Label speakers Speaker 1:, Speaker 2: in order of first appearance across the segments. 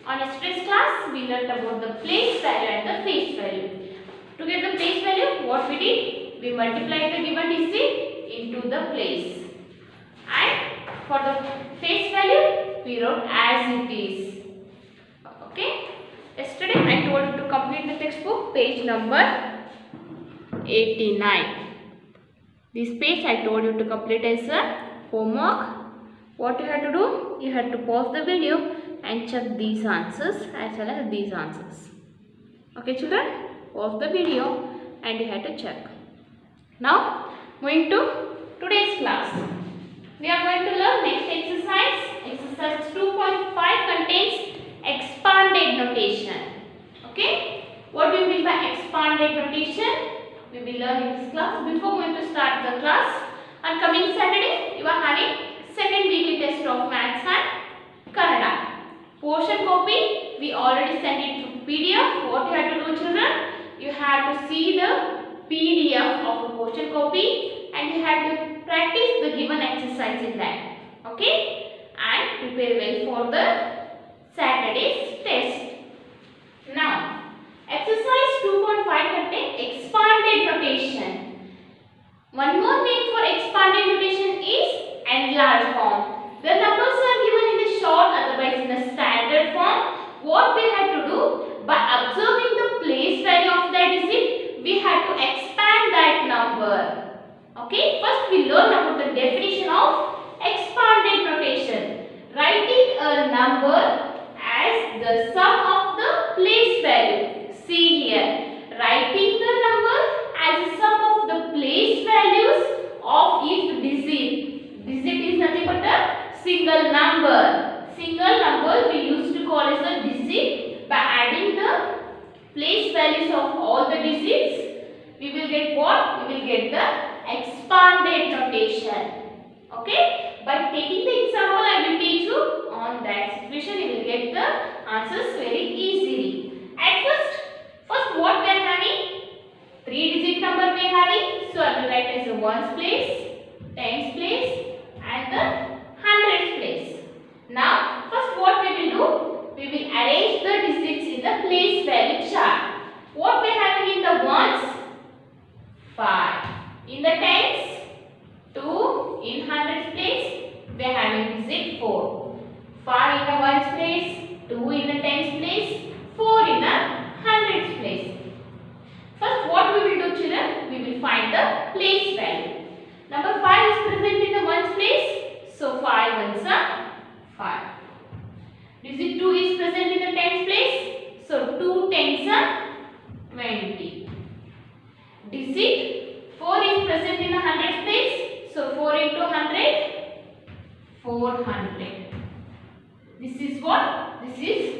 Speaker 1: On yesterday's class, we learnt about the place value and the face value. To get the place value, what we did? We multiplied the given digit into the place. And for the face value, we wrote as it is. Okay? Yesterday, I told you to complete the textbook, page number 89. This page I told you to complete as a homework. What you have to do? You have to pause the video and check these answers as well as these answers. Okay children? Pause the video and you have to check. Now, moving to today's class. We are going to learn next exercise. Exercise 2.5 contains expanded notation. Okay? What do you mean by expanded notation? We will learn in this class. Before going to start the class, on coming Saturday, you are having second weekly test of Maths and Kannada. Portion copy, we already sent it to PDF. What you have to do children? You have to see the PDF of the portion copy and you have to practice the given exercise in that. Okay? And prepare well for the Saturday's test. Now, exercise 2.5 contains expanded notation. One more name for expanded notation is enlarged form. The numbers are given in the short, otherwise in the standard form. What we have to do? By observing the place value of that digit, we have to expand that number. Okay, first we learn about the definition of expanded notation. Writing a number as the sum of the place value. See here, writing the number as the sum of the place values of each digit. Digit is nothing but a single number. Single number we used to call as a digit. By adding the place values of all the digits, we will get what? We will get the expanded notation. Okay? By taking the example I will teach you on that situation, you will get the answers very easily. At first what we are having? 3-digit number we are having. So I will write as the ones place, tens place and the hundreds place. Now first what we will do? We will arrange the digits in the place value chart. What we are having in the ones? 5. In the tens? 2. In hundreds place? We are having digit 4. 5 in the ones place, 2 in the tens place, 4 in the hundreds place. First what we will do children? We will find the place value. Number 5 is present in the ones place. So 5 ones are 5. Digit 2 is present in the tens place. So 2 tens are 20. Digit 4 is present in the hundreds place. So 4 into 100, 400. This is what? This is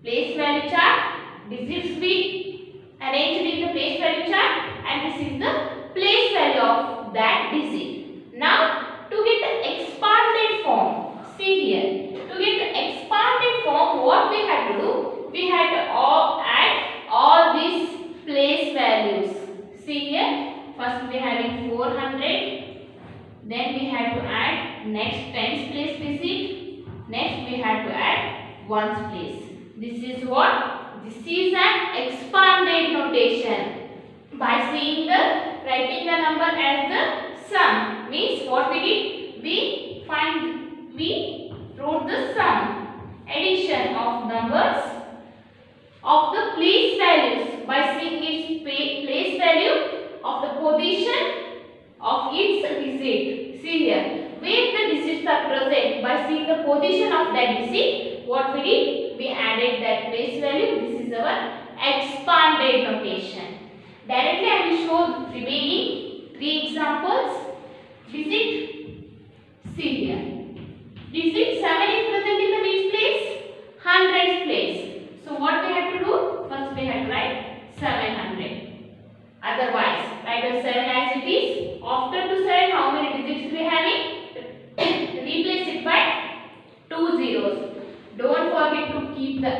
Speaker 1: place value chart. Digits we arranged in the place value chart and this is the place value of that digit. Now to get the expanded form, see here, to get the expanded form what we have to do? We have to add all these place values. See here, first we are having 400, then we have to add next tens place digit, next we have to add ones place. This is what? This is an expanded notation. By seeing the writing the number as the sum means what we did? We wrote the sum, addition of numbers of the place values by seeing its place value of the position of its digit. See here, where the digits are present, by seeing the position of that digit, what we did? We added that place value. This is our expanded notation. Directly I will show remaining 3 examples. Digit, see here. Digit 7 is present in the which place? Hundreds place. So what we have to do? First we have to write 700. Otherwise, write the 7 as it is. After to 7, how many digits we are having? Replace it by 2 zeros. Don't forget to keep the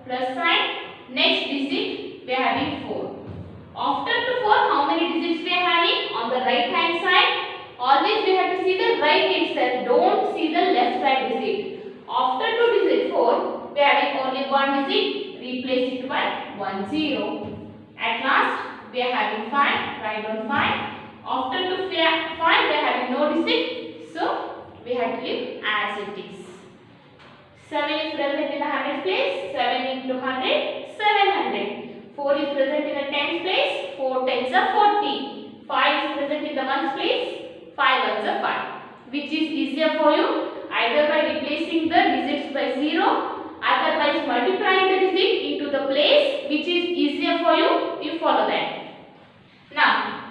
Speaker 1: plus sign. Next digit we are having 4. After to 4, how many digits we are having? On the right hand side, always we have to see the right itself. Don't see the left side digit. After to digit 4, we have replace it by 1 0. At last we are having 5, write down 5. After to 5 we are having no digit, so we have to leave as it is. 7 is present in the hundreds place, 7 into 100, 700. 4 is present in the tens place, 4 tens are 40. 5 is present in the ones place, 5 ones are 5. Which is easier for you? Either by replacing the digits by 0, otherwise multiplying the digit into the place which is easier for you, you follow that. Now,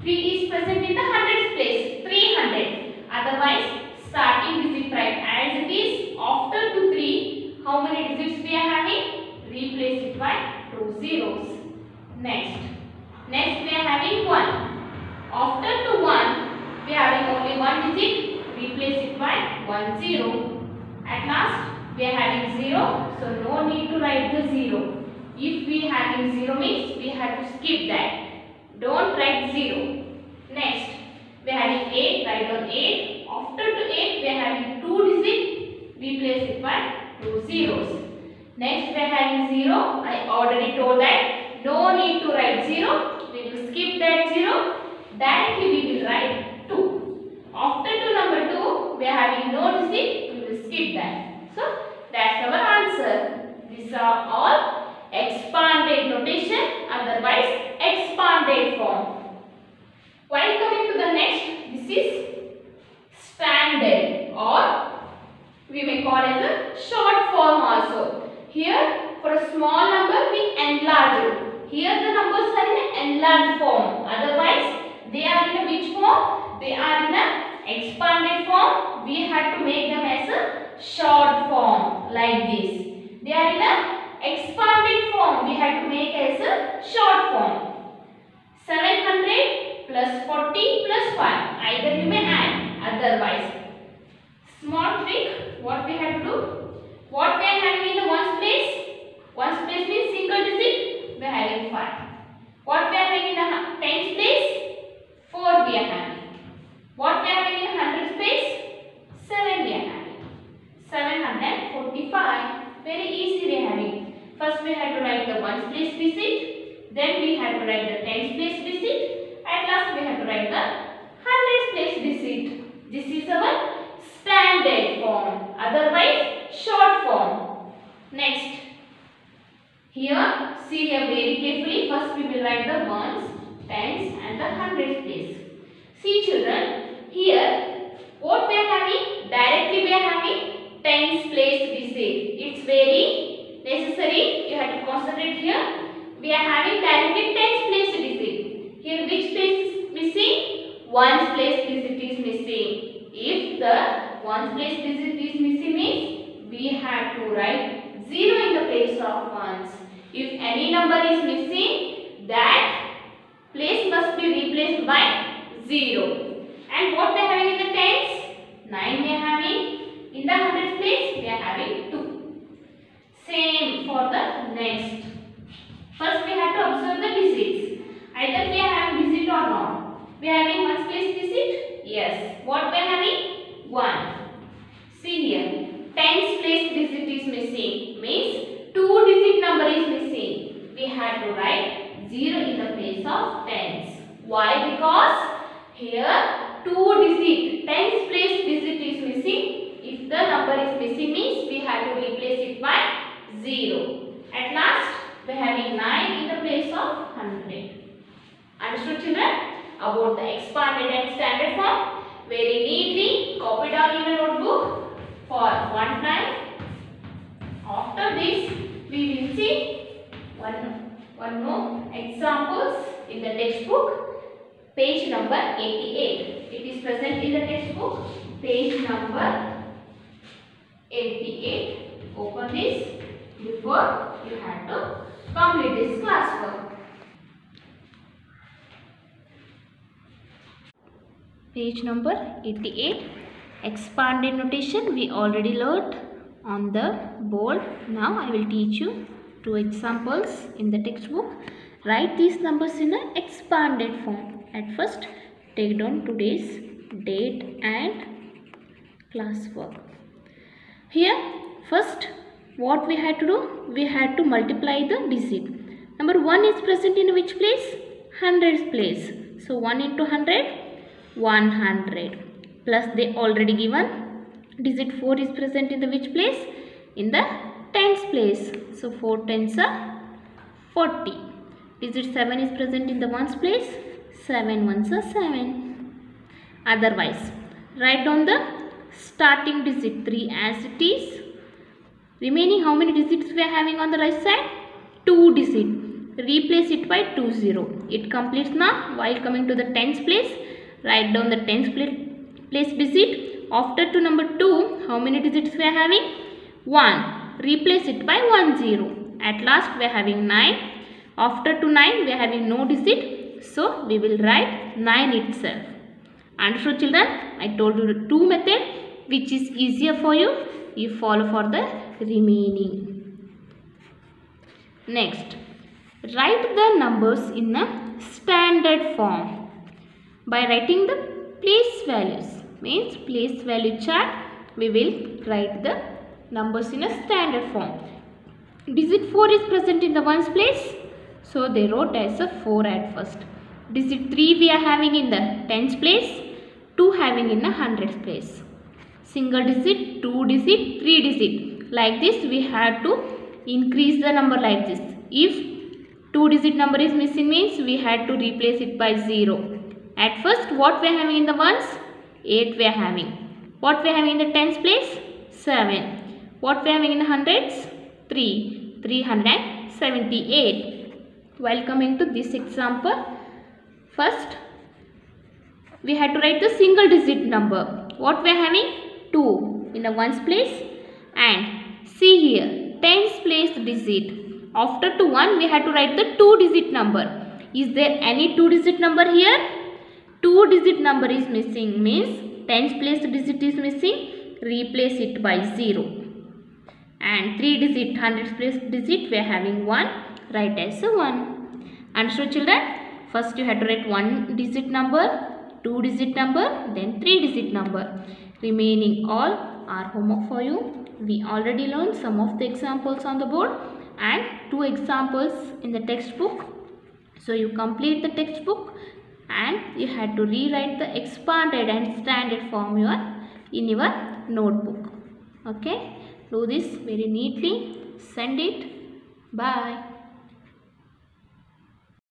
Speaker 1: 3 is present in the hundreds place, 300. Otherwise, starting digit right as it is. After to 3, how many digits we are having? Replace it by 2 zeros. Next we are having 1. After to 1, we are having only one digit. Replace it by 1 0. At last, we are having 0. So no need to write the 0. If we are having 0 means we have to skip that. Don't write 0. Next, we are having 8. Write down 8. After to 8, we are having 2 digits. Replace it by 2 zeros. Next, we are having 0. I already told that no need to write 0. We will skip that 0. Directly we will write 2. After to number 2, we are having no digit. We will skip that. So, that's our answer. These are all expanded notation, otherwise expanded form. While coming to the next, this is standard, or we may call it a short form also. Here, for a small number, we enlarge it. Here the numbers are in an enlarged form. Otherwise, they are in a which form? They are in an expanded form. We have to make them as a short form like this. They are in a expanded form. We have to make as a short form. 700 plus 40 plus 5. Either you may add, otherwise. Small trick, what we have to do? What we are having in the ones place? Ones place means single digit. We are having 5. What we are having in the tens place? 4 we are having. What we are having in the hundreds place? 7 we are having. 745. Very easy we are having. First we have to write the ones place digit. Then we have to write the tens place digit. At last we have to write the hundreds place digit. This is our standard form. Otherwise short form. Next. Here, see here very carefully. First we will write the ones, tens and the hundreds place. See children, here what we are having? Directly we are having tens place digit. It's very necessary. You have to concentrate here. We are having directly tens place digit. Here which place is missing? Ones place digit is missing. If the ones place digit is missing means we have to write 0 in the place of ones. If any number is missing, that place must be replaced by 0. And what we are having in the tens? 9 we are having. In the hundreds place, we are having 2. Same for the next. First we have to observe the digits. Either we are having digit or not. We are having ones place digit? Yes. What we are having? 1. See here. Tens place digit is missing. Means 2 digit number is missing. We have to write 0 in the place of tens. Why? Because here 2 digit, tens place digit is missing. If the number is missing means we have to replace it by 0. At last we are having 9 in the place of 100. Understood children? About the expanded and standard form. Very neatly copy down in a notebook for one time. After this, we will see one more examples in the textbook, page number 88. It is present in the textbook, page number 88. Open this before you have to complete this classwork. Page number 88. Expanded notation we already learned on the board. Now I will teach you 2 examples in the textbook. Write these numbers in an expanded form. At first, take down today's date and classwork. Here, first what we had to do? We had to multiply the digit. Number 1 is present in which place? Hundreds place. So 1 into 100, 100. Plus they already given. Digit 4 is present in the which place? In the tens place. So 4 tens are 40. Digit 7 is present in the ones place. 7 ones are 7. Otherwise, write down the starting digit 3 as it is. Remaining how many digits we are having on the right side? 2 digits. Replace it by 20. It completes now. While coming to the tens place, write down the tens place digit. After to number 2, how many digits we are having? 1. Replace it by 10. At last we are having 9. After to 9 we are having no digit. So we will write 9 itself. Understood children? I told you the 2 method which is easier for you. You follow for the remaining. Next, write the numbers in a standard form by writing the place values. Means place value chart, we will write the numbers in a standard form. Digit 4 is present in the ones place, so they wrote as a 4 at first. Digit 3 we are having in the tens place, 2 having in the hundreds place. Single digit, 2 digit, 3 digit. Like this we have to increase the number like this. If 2 digit number is missing means we had to replace it by 0. At first what we are having in the ones? 8 we are having. What we are having in the tens place? 7. What we are having in the hundreds? 3. 378. While coming to this example, first we had to write the single digit number. What we are having? 2 in the ones place, and see here tens place digit. After to 1 we had to write the 2 digit number. Is there any 2 digit number here? 2 digit number is missing means tens place digit is missing. Replace it by 0. And 3 digit hundreds place digit we are having 1. Write as a 1. Understood children? First you had to write 1 digit number, 2 digit number, then 3 digit number. Remaining all are homework for you. We already learned some of the examples on the board and 2 examples in the textbook. So you complete the textbook and you had to rewrite the expanded and standard form in your notebook. Okay, do this very neatly. Send it. Bye.